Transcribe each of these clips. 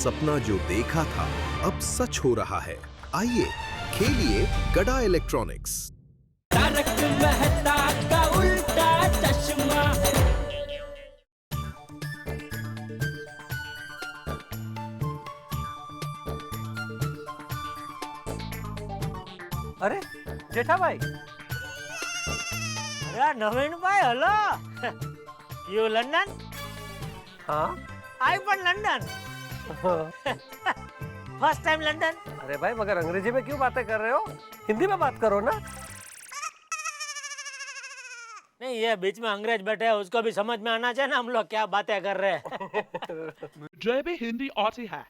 सपना जो देखा था अब सच हो रहा है। आइए खेलिए गड़ा इलेक्ट्रॉनिक्स। तारक मेहता का उल्टा चश्मा। અરે જેઠાભાઈ, અરે નવીનભાઈ, હલો. You London? हाँ आई पण लंदन. First time London. अरे भाई मगर अंग्रेजी में क्यों बातें कर रहे हो? हिंदी में बात करो ना। नहीं, ये बीच में अंग्रेज बैठे हैं, उसको भी समझ में आना चाहिए ना हम लोग क्या बातें कर रहे हैं. मुझे भी हिंदी आती है।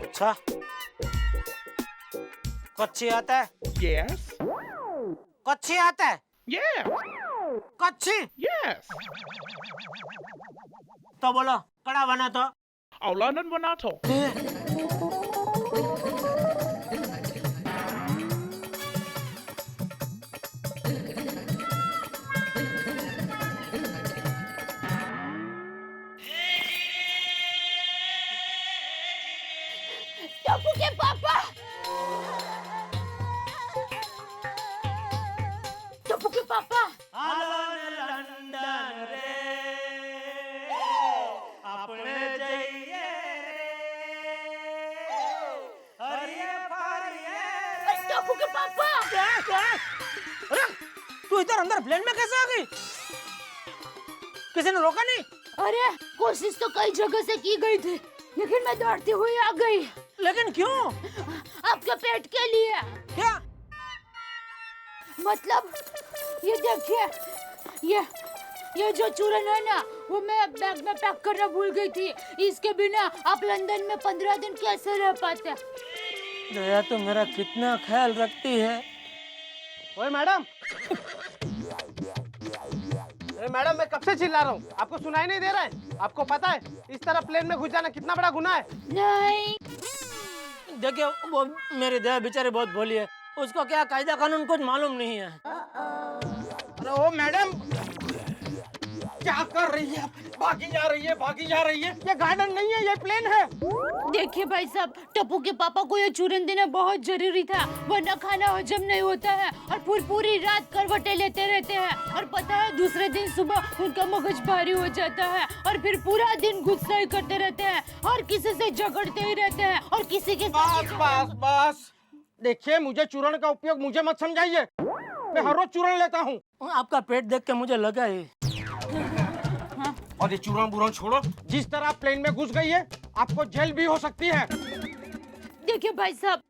अच्छा, कच्छी आता है? Yes, कच्छी आता है? yes, कच्छी? yes. तो बोलो कड़ा बना तो. और लंदन बना तो। टप्पू के पापा, टप्पू के पापा, હાલો લંડન રે, આપણે જઈએ રે, હરીએ ફરીએ રે. टप्पू के पापा, अरे तू इधर अंदर प्लेन में कैसे आ गई? किसी ने रोका नहीं? अरे कोशिश तो कई जगह से की गई थी, लेकिन मैं दौड़ती हुई आ गई। लेकिन क्यों? आपके पेट के लिए। क्या? मतलब ये देखिए, ये जो चूरन है ना, वो मैं बैग में पैक करना भूल गई थी। इसके बिना आप लंदन में 15 दिन कैसे रह पाते? दया तो मेरा कितना ख्याल रखती है. ओए मैडम, अरे मैडम मैं कब से चिल्ला रहा हूँ, आपको सुनाई नहीं दे रहा है? आपको पता है इस तरह प्लेन में घुस जाना कितना बड़ा गुनाह है? नहीं, देखिए वो मेरी दया बेचारी बहुत भोली है, उसको क्या कायदा कानून कुछ मालूम नहीं है. अरे ओ मैडम, क्या कर रही है? भागी जा रही है। ये गार्डन नहीं है, ये प्लेन है। देखिए भाई साहब, टप्पू के पापा को ये चूरन देना बहुत जरूरी था, वरना खाना हजम नहीं होता है और पूरी रात करवटें लेते रहते हैं। और पता है दूसरे दिन सुबह उनका मगज भारी हो जाता है और फिर पूरा दिन गुस्सा ही करते रहते हैं और किसी से झगड़ते ही रहते हैं और किसी के बस देखिए, मुझे चूरण का उपयोग मुझे मत समझाइए, मैं हर रोज चूरण लेता हूँ। आपका पेट देख के मुझे लगा ही. और ये चूरण बुरण छोड़ो, जिस तरह आप प्लेन में घुस गई है आपको जेल भी हो सकती है। देखिए भाई साहब,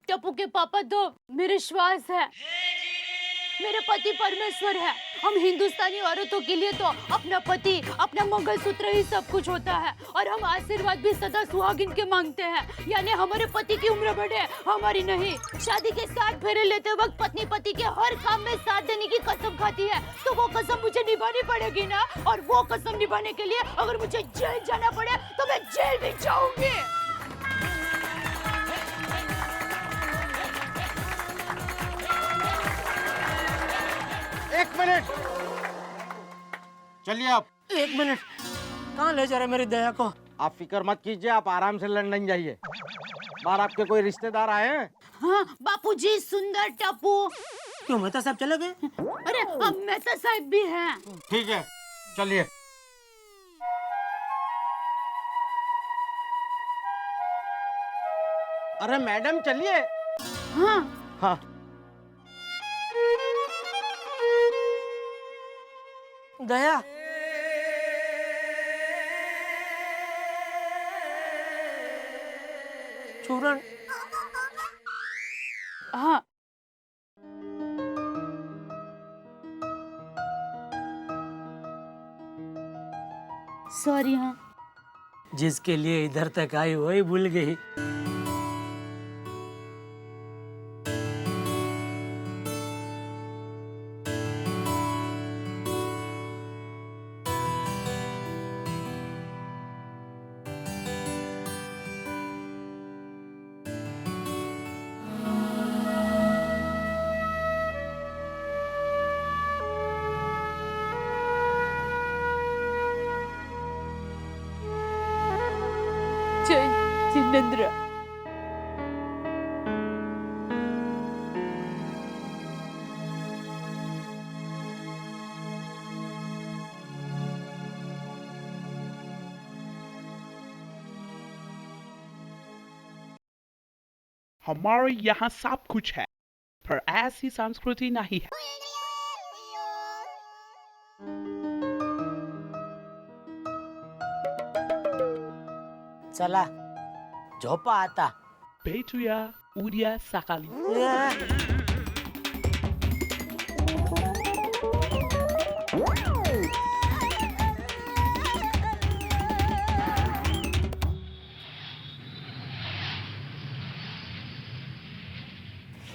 टप्पू के पापा तो मेरे श्वास है, मेरे पति परमेश्वर है। हम हिंदुस्तानी औरतों के लिए तो अपना पति, अपना मंगलसूत्र ही सब कुछ होता है और हम आशीर्वाद भी सदा सुहागिन के मांगते हैं, यानी हमारे पति की उम्र बढ़े, हमारी नहीं। शादी के 60 फेरे लेते वक्त पत्नी पति के हर काम में साथ देने की कसम खाती है, तो वो कसम मुझे निभानी पड़ेगी ना। और वो कसम निभाने के लिए अगर मुझे जेल जाना पड़े तो मैं जेल भी जाऊंगी। एक मिनट, चलिए आप। 1 मिनट, कहाँ ले जा रहे मेरी दया को? आप फिक्र मत कीजिए, आप आराम से लंदन जाइए। बाहर आपके कोई रिश्तेदार आए हैं? हाँ बापूजी, सुंदर टप्पू। क्यों मेहता साहब चले गए? अरे अब मेहता साहब भी हैं। ठीक है, चलिए। अरे मैडम चलिए। हाँ हाँ दया, चूरन. हाँ, सॉरी। हाँ जिसके लिए इधर तक आई वही भूल गई. जिनेंद्र। हमारे यहाँ सब कुछ है, पर ऐसी संस्कृति नहीं है। चला झोपा आता. भेटूया उद्या सकाळी.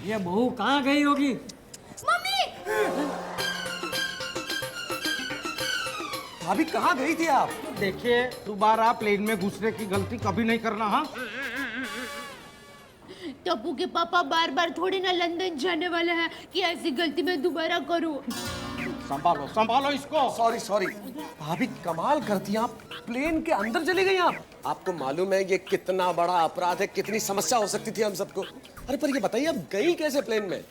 ये बहू कहाँ गई होगी? भाभी कहाँ गई थी आप? देखिए दोबारा प्लेन में घुसने की गलती कभी नहीं करना। हाँ टप्पू के पापा बार बार थोड़ी ना लंदन जाने वाले हैं कि ऐसी गलती मैं दोबारा करूं। संभालो संभालो इसको। सॉरी भाभी कमाल करती हैं आप, प्लेन के अंदर चली गई आप। आपको मालूम है ये कितना बड़ा अपराध है, कितनी समस्या हो सकती थी हम सबको। अरे पर ये बताइए आप गई कैसे प्लेन में?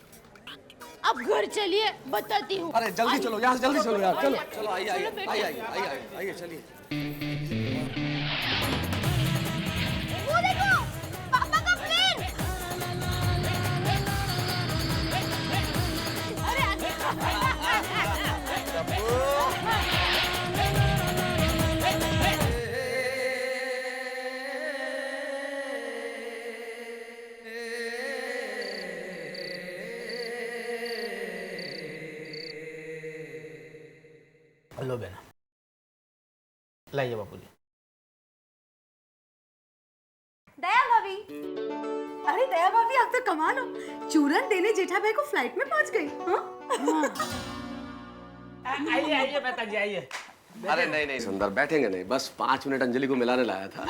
अब घर चलिए बताती हूँ। अरे जल्दी चलो यहाँ से, जल्दी चलो यार, चलो चलो आइए चलिए। वो देखो पापा का प्लेन। अरे लो बेना, लाइए बापूजी. दया भाभी, अरे दया भाभी आप तो कमाल हो, चूरन देने जेठा भाई को फ्लाइट में पहुंच गई. आइए आइए मेहता जी आइए. अरे नहीं सुंदर, बैठेंगे नहीं, बस 5 मिनट अंजलि को मिलाने लाया था।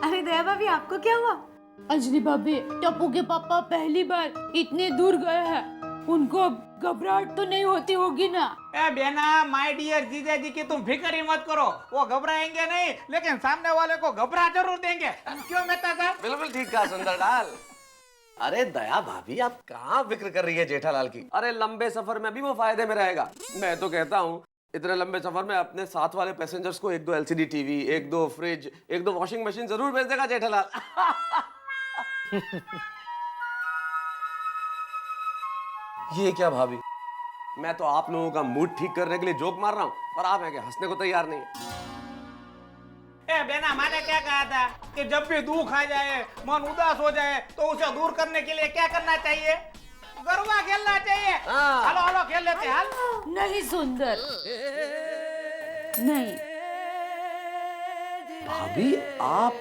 अरे दया भाभी आपको क्या हुआ? अंजलि भाभी, टप्पू के पापा पहली बार इतने दूर गए हैं, उनको घबराहट तो नहीं होती होगी ना? ए बेना, माय डियर जीजा जी की तुम फिक्र ही मत करो, वो घबराएंगे नहीं, लेकिन सामने वाले को घबरा जरूर देंगे. क्यों मेहता साहब? बिल्कुल ठीक कहा सुंदरलाल। अरे दया भाभी आप कहाँ फिक्र कर रही है जेठालाल की? अरे लंबे सफर में भी वो फायदे में रहेगा। मैं तो कहता हूँ इतने लंबे सफर में अपने साथ वाले पैसेंजर्स को 1-2 LCD TV, 1-2 fridge, 1-2 washing machine जरूर भेज देगा जेठालाल। ये क्या भाभी, मैं तो आप लोगों का मूड ठीक करने के लिए जोक मार रहा हूँ और आप हैं कि हंसने को तैयार नहीं है। ए बेना, मैंने क्या कहा था कि जब भी दुख आ जाए, मन उदास हो जाए, तो उसे दूर करने के लिए क्या करना चाहिए? गरबा खेलना चाहिए. हेलो खेल लेते हैं. नहीं सुंदर, नहीं. भाभी आप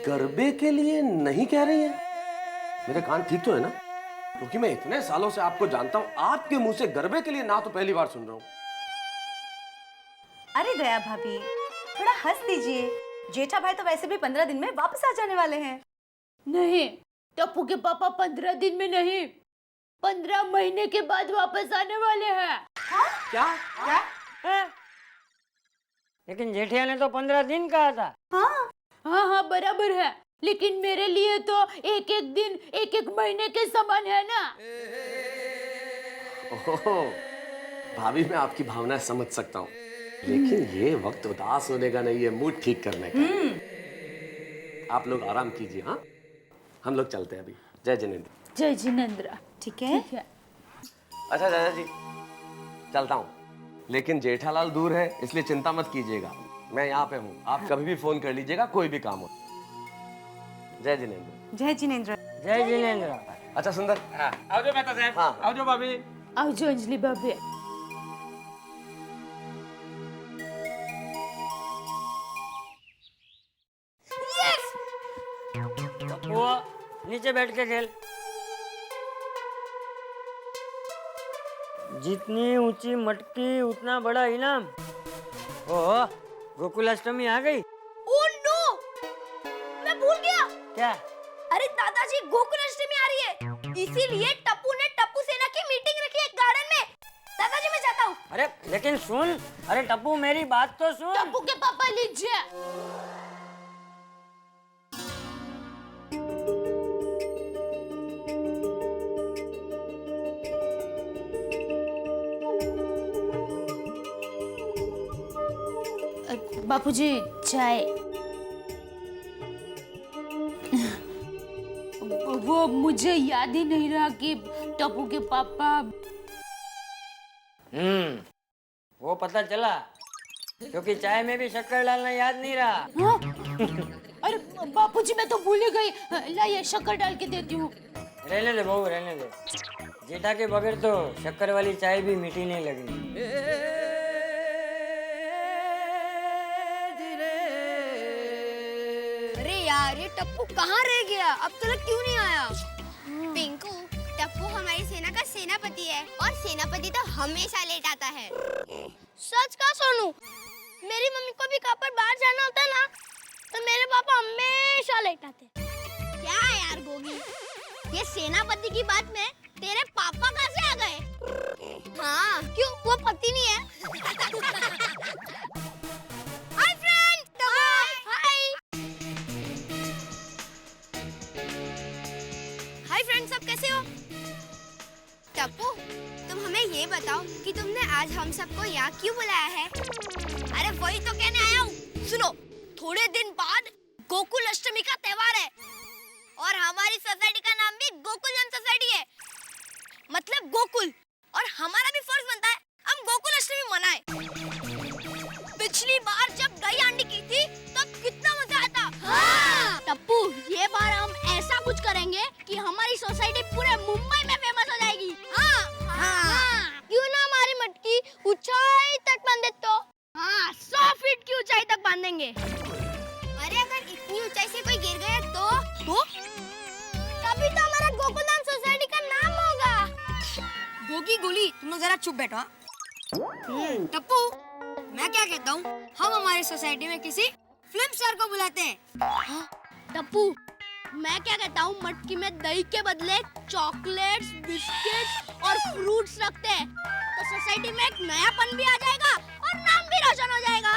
गरबे के लिए नहीं कह रही हैं? मेरे कान ठीक तो है ना? क्योंकि मैं इतने सालों से आपको जानता हूँ, आपके मुंह से गरबे के लिए ना तो पहली बार सुन रहा हूँ। अरे दया भाभी थोड़ा हंस दीजिए, जेठा भाई तो वैसे भी 15 दिन में वापस आ जाने वाले हैं. नहीं, टप्पू के पापा 15 दिन में नहीं, 15 महीने के बाद वापस आने वाले हैं. क्या क्या? लेकिन जेठिया ने तो 15 दिन कहा था. हाँ बराबर है, लेकिन मेरे लिए तो एक एक दिन एक एक महीने के समान है ना. ओह, भाभी मैं आपकी भावनाएं समझ सकता हूँ, लेकिन ये वक्त उदास होने का नहीं है, मूड ठीक करने का। आप लोग आराम कीजिए, हाँ हम लोग चलते हैं अभी. जय जिनेंद्र. जय जिनेंद्र. ठीक है. अच्छा दादा जी चलता हूँ, लेकिन जेठालाल दूर है इसलिए चिंता मत कीजिएगा, मैं यहाँ पे हूँ, आप कभी भी फोन कर लीजिएगा कोई भी काम हो. जय जिनेंद्र. जय जिनेंद्र. जय जिनेंद्र. अच्छा सुंदर. आओ जो मेहता साहब. हाँ. आओ जो भाभी. आओ जो अंजलि भाभी. वो नीचे बैठ के खेल. जितनी ऊंची मटकी उतना बड़ा इनाम. ओह, गोकुलाष्टमी आ गई. ओह नो, मैं भूल गया. क्या? अरे दादाजी गोकुलाष्टमी आ रही है, इसीलिए टप्पू ने टप्पू सेना की मीटिंग रखी है गार्डन में. दादाजी मैं जाता हूँ. अरे लेकिन सुन, अरे टप्पू मेरी बात तो सुन. टप्पू के पापा लीजिए. बापूजी चाय। वो मुझे याद ही नहीं रहा कि टप्पू के पापा। वो पता चला क्योंकि चाय में भी शक्कर डालना याद नहीं रहा। हाँ? अरे बापूजी मैं तो भूल ही गई। लाइए शक्कर डाल के देती हूँ। रहने दे बहू, रहने दे। जेठा के बगैर तो शक्कर वाली चाय भी मीठी नहीं लगनी। अरे यार ये टप्पू कहाँ रह गया? अब तक क्यों नहीं आया? पिंकू, टप्पू हमारी सेना का सेनापति है और सेनापति तो हमेशा लेट आता है। सच का सोनू, मेरी मम्मी को भी कहाँ पर बाहर जाना होता है ना, तो मेरे पापा हमेशा लेट आते। क्या यार गोगी, ये सेनापति की बात में तेरे पापा कहाँ से आ गए? हाँ, क्यों वो पति नहीं है? हाय फ्रेंड, हाय हाय फ्रेंड, सब कैसे हो? टप्पू, तुम हमें ये बताओ कि तुमने आज हम सबको यहाँ क्यों बुलाया है? अरे वही तो कहने आया हूँ। सुनो, थोड़े दिन बाद गोकुल अष्टमी का त्योहार है और हमारी सोसाइटी का नाम भी गोकुल जन सोसाइटी है, मतलब गोकुल। और हमारा भी फर्ज बनता है हम गोकुल अष्टमी मनाएं। पिछली बार जब दही हांडी की थी तब कितना मजा आया था। हाँ। टप्पू, ये बार हम ऐसा कुछ करेंगे कि हमारी सोसाइटी पूरे मुंबई में फेमस हो जाएगी। हाँ, हाँ। क्यों ना हमारी मटकी ऊंचाई तक बांधे तो? हाँ, 100 फीट की ऊंचाई तक बांधेंगे। अरे अगर इतनी ऊंचाई से कोई गिर गया तो तभी तो हमारा गोकुलधाम सोसाइटी का नाम होगा। गोगी गोली, तुम लोग जरा चुप बैठो। टप्पू, मैं क्या कहता हूँ, हम हमारी सोसाइटी में किसी फिल्म स्टार को बुलाते हैं। हाँ? टप्पू, मैं क्या कहता हूँ, मटकी में दही के बदले चॉकलेट्स, बिस्किट्स और फ्रूट्स रखते हैं, तो सोसाइटी में एक नयापन भी आ जाएगा और नाम भी रोशन हो जाएगा।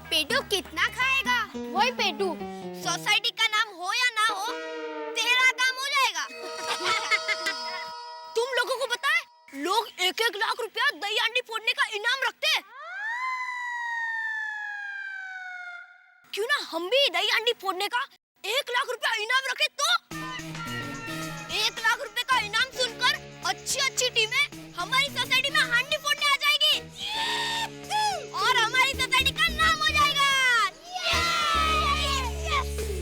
पेटू कितना खाएगा? वही पेटू, सोसाइटी का नाम हो या ना हो, तेरा काम हो जाएगा। तुम लोगों को पता है, लोग 1-1 लाख रुपया दही हांडी फोड़ने का इनाम रखते हैं। क्यों ना हम भी दही हांडी फोड़ने का 1 लाख रुपया इनाम रखे तो? 1 लाख रुपए का इनाम सुनकर अच्छी टीमें हमारी सोसाइटी में हांडी फोड़ने आ जाएगी और हमारी सोसाइटी का नाम हो जाएगा।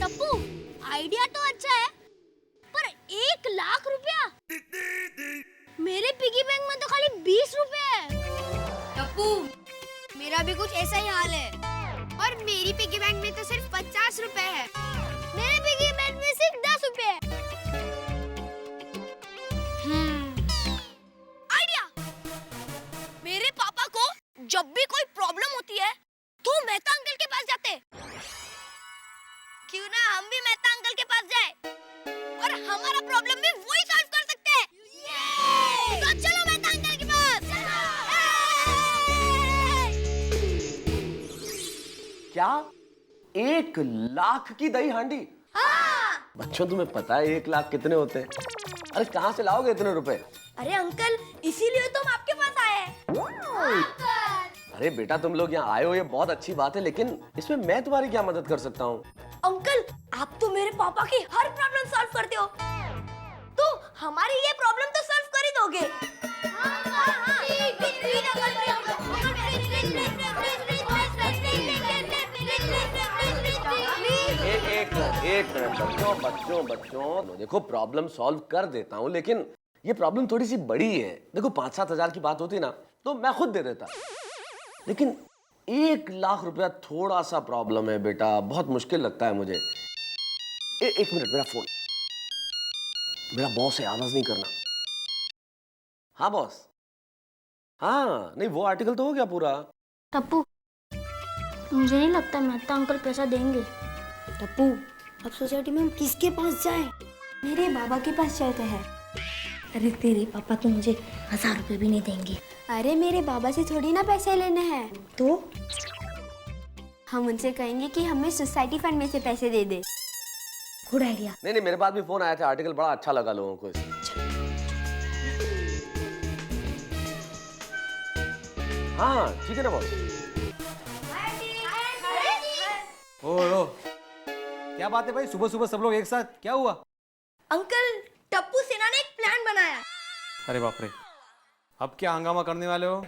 टप्पू, आइडिया तो अच्छा है, पर 1 लाख रुपया? मेरे पिगी बैंक में तो खाली 20 रुपए है। टप्पू, मेरा भी कुछ ऐसा ही हाल है और मेरी पिगी बैंक में तो सिर्फ 50 रुपए है। मेरे पिगी बैंक में सिर्फ 10 रुपए है। आइडिया! मेरे पापा को जब भी कोई प्रॉब्लम होती है तो मेहता अंकल के पास जाते। क्यों ना हम भी मेहता अंकल के पास जाए और हमारा प्रॉब्लम भी वही सॉल्व कर सकते हैं। तो चलो मेहता अंकल के पास। क्या 1 लाख की दही हांडी? हाँ। बच्चों, तुम्हें पता है 1 लाख कितने होते हैं? अरे कहाँ से लाओगे इतने रुपए? अरे अंकल, इसीलिए तो हम आपके पास आए हैं। अरे बेटा, तुम लोग यहाँ आए हो ये बहुत अच्छी बात है, लेकिन इसमें मैं तुम्हारी क्या मदद कर सकता हूँ? अंकल, आप तो मेरे पापा की हर प्रॉब्लम सॉल्व करते हो, तो हमारी ये प्रॉब्लम तो सॉल्व कर ही दोगे। एक मिनट बच्चों, देखो प्रॉब्लम सॉल्व कर देता हूँ, लेकिन ये प्रॉब्लम थोड़ी सी बड़ी है। देखो 5-7 हजार की बात होती ना तो मैं खुद दे देता, लेकिन 1 लाख रुपया थोड़ा सा प्रॉब्लम है बेटा, बहुत मुश्किल लगता है मुझे। एक मिनट, मेरा फोन, मेरा बॉस है, आवाज नहीं करना। हाँ बॉस, हाँ नहीं वो आर्टिकल तो हो गया पूरा। टप्पू, मुझे नहीं लगता मेहता अंकल पैसा देंगे। टप्पू, अब सोसाइटी में हम किसके पास जाएं? मेरे बाबा के पास जाते हैं। अरे तेरे पापा तो मुझे 1000 रुपए भी नहीं देंगे। अरे मेरे बाबा से थोड़ी ना पैसे लेने हैं, तो हम उनसे कहेंगे कि हमें सोसाइटी फंड में से पैसे दे दे। Good idea. नहीं, मेरे पास भी फोन आया था, आर्टिकल बड़ा अच्छा लगा लोगों को। हाँ ठीक है ना बॉस। क्या बात है भाई, सुबह सुबह सब लोग एक साथ, क्या हुआ? अंकल, टप्पू सेना ने एक प्लान बनाया। अरे बाप रे, अब क्या हंगामा करने वाले हो?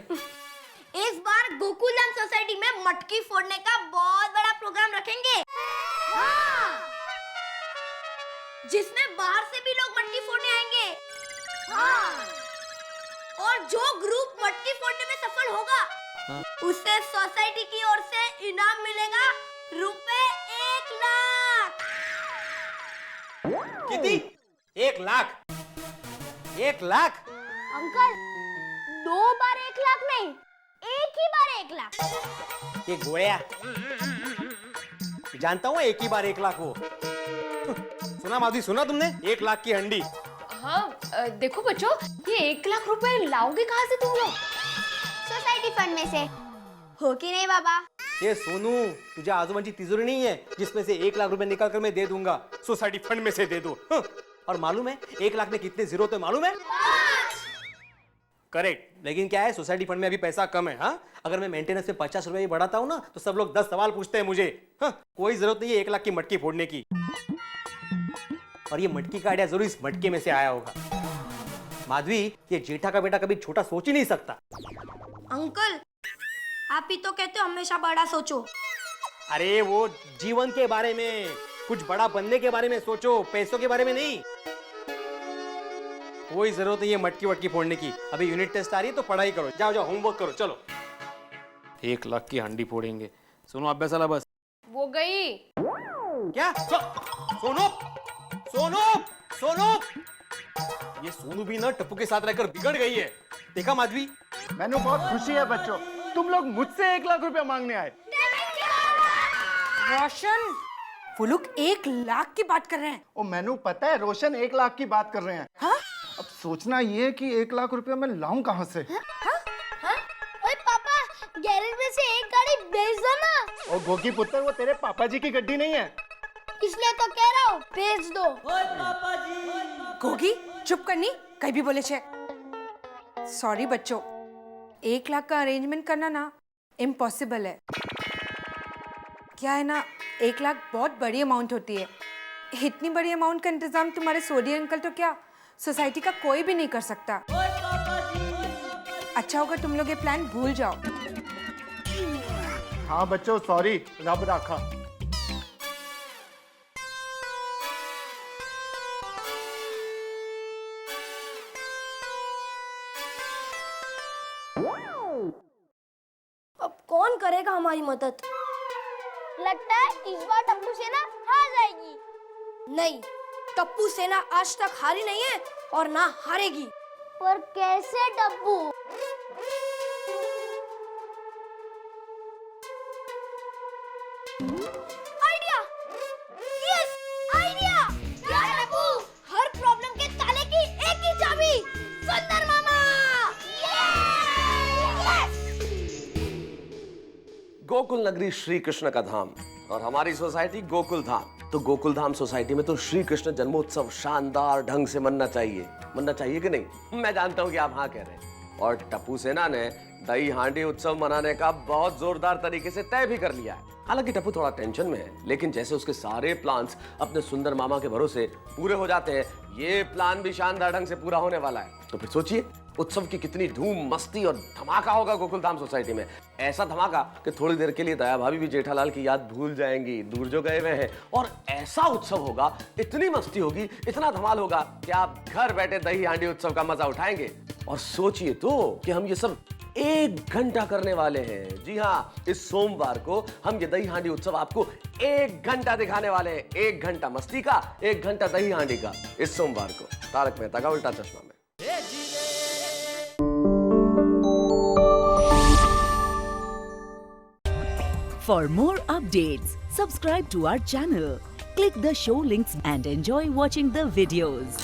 इस बार गोकुलधाम सोसाइटी में मटकी फोड़ने का बहुत बड़ा प्रोग्राम रखेंगे। हाँ। जिसमें बाहर से भी लोग मटकी फोड़ने आएंगे। हाँ। और जो ग्रुप मटकी फोड़ने में सफल होगा, उसे सोसाइटी की ओर से इनाम मिलेगा रुपए 1 लाख। कितनी? 1 लाख? 1 लाख? अंकल, 2 बार 1 लाख नहीं, एक ही बार 1 लाख। ये गोया जानता हूँ, एक ही बार 1 लाख। वो सुना माधवी, सुना तुमने? 1 लाख की हंडी। हाँ, देखो बच्चों, ये 1 लाख रुपए लाओगे कहाँ से तुम लोग? सोसाइटी फंड में से। हो कि नहीं बाबा? ये सोनू, तुझे आजूबाजू तिजोरी नहीं है जिसमें से 1 लाख रुपए निकाल कर मैं दे दूंगा? सोसाइटी फंड में से दे दो। और मालूम है 1 लाख में कितने जीरो होते मालूम है? करेक्ट। लेकिन क्या है, सोसाइटी फंड में अभी पैसा कम है। हाँ, अगर मैं मेंटेनेंस में 50 रुपए बढ़ाता हूँ ना, तो सब लोग 10 सवाल पूछते हैं मुझे। हाँ, कोई जरूरत नहीं है 1 लाख की मटकी फोड़ने की। और ये मटकी का आइडिया जरूर इस मटके में से आया होगा। माधवी, ये जेठा का बेटा कभी छोटा सोच ही नहीं सकता। अंकल, आप ही तो कहते हो हमेशा बड़ा सोचो। अरे वो जीवन के बारे में, कुछ बड़ा बनने के बारे में सोचो, पैसों के बारे में नहीं। कोई जरूरत नहीं है मटकी वटकी फोड़ने की। अभी यूनिट टेस्ट आ रही है तो पढ़ाई करो, जाओ जाओ होमवर्क करो। चलो, 1 लाख की हंडी फोड़ेंगे। सुनो अभ्यास वाला बस। वो गई। क्या? सोनू, सोनू, सोनू। ये सोनू भी ना टप्पू के साथ रहकर बिगड़ गई है। देखा माधवी? मैंने बहुत खुशी है बच्चों, तुम लोग मुझसे 1 लाख रुपया मांगने आए। रोशन, वो लोग 1 लाख की बात कर रहे हैं। ओ मैनू पता है, रोशन 1 लाख की बात कर रहे हैं। हाँ? अब सोचना ये है कि 1 लाख रुपया मैं लाऊं कहाँ से? ओए पापा, गैरेज में से एक गाड़ी भेज दो ना। ओ गोगी पुत्र, वो तेरे पापा जी की गड्डी नहीं है। इसलिए तो कह रहा हूँ, भेज दो। गोगी, चुप करनी, कहीं भी बोले छे। सॉरी बच्चों, 1 लाख का अरेंजमेंट करना ना इम्पॉसिबल है। क्या है ना, 1 लाख बहुत बड़ी अमाउंट होती है। इतनी बड़ी अमाउंट का इंतजाम तुम्हारे सोडी अंकल तो क्या, सोसाइटी का कोई भी नहीं कर सकता। अच्छा होगा तुम लोग ये प्लान भूल जाओ। हाँ बच्चों, सॉरी, रब राखा। अब कौन करेगा हमारी मदद? लगता है इस बार टप्पू सेना हार जाएगी। नहीं, टप्पू सेना आज तक हारी नहीं है और ना हारेगी। पर कैसे टप्पू? आइडिया! Yes, idea! यार टप्पू, हर प्रॉब्लम के ताले की एक ही चाबी, सुंदर मामा! गोकुल नगरी श्री कृष्ण का धाम और हमारी सोसाइटी गोकुल धाम। तो गोकुल धाम सोसाइटी में तो श्री कृष्ण जन्मोत्सव शानदार ढंग से मनना चाहिए कि नहीं? मैं जानता हूं कि आप हाँ कह रहे हैं। और टप्पू सेना ने दही हांडी उत्सव मनाने का बहुत जोरदार तरीके से तय भी कर लिया है। हालांकि टप्पू थोड़ा टेंशन में है, लेकिन जैसे उसके सारे प्लान्स अपने सुंदर मामा के भरोसे पूरे हो जाते हैं, ये प्लान भी शानदार ढंग से पूरा होने वाला है। तो फिर सोचिए उत्सव की कितनी धूम मस्ती और धमाका होगा गोकुलधाम सोसाइटी में। ऐसा धमाका कि थोड़ी देर के लिए दया भाभी भी जेठालाल की याद भूल जाएंगी, दूर जो गए हुए हैं। और ऐसा उत्सव होगा, इतनी मस्ती होगी, इतना धमाल होगा कि आप घर बैठे दही हांडी उत्सव का मजा उठाएंगे। और सोचिए तो कि हम ये सब 1 घंटा करने वाले हैं। जी हाँ, इस सोमवार को हम ये दही हांडी उत्सव आपको 1 घंटा दिखाने वाले हैं। 1 घंटा मस्ती का, 1 घंटा दही हांडी का, इस सोमवार को तारक मेहता का उल्टा चश्मा में। For more updates, subscribe to our channel, click the show links and enjoy watching the videos.